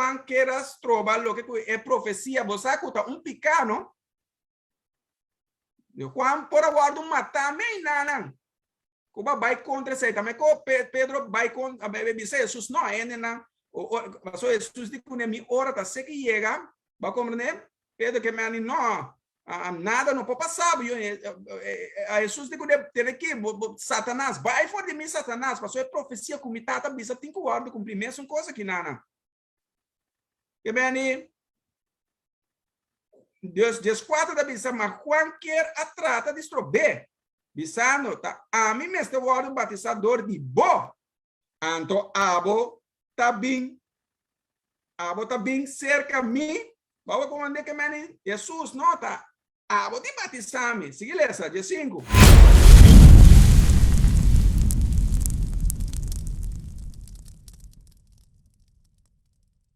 Juan queras trova lo que é profecia, você escuta picano, de Juan por aguardo matar me nanan. Cuba vai contra sei também co Pedro vai contra a bebê Jesus não é nena. O Jesus diz que minha hora tá sei que chega, vai compreender? Pedro que me não nada não pode passar, a Jesus diz que tem que Satanás vai fora de mim Satanás, passou é profecia com mitata bisa 5 horas de cumprimento são coisa que nana. Que bem Deus 4 da bisa mas Juan quer a trata de estrober. Bisano tá a mim este word batizador de bo. Anto abo tá bem cerca mim. Vamos comandar que meni Jesus nota abo de batizar-me. Siga essa, dia 5.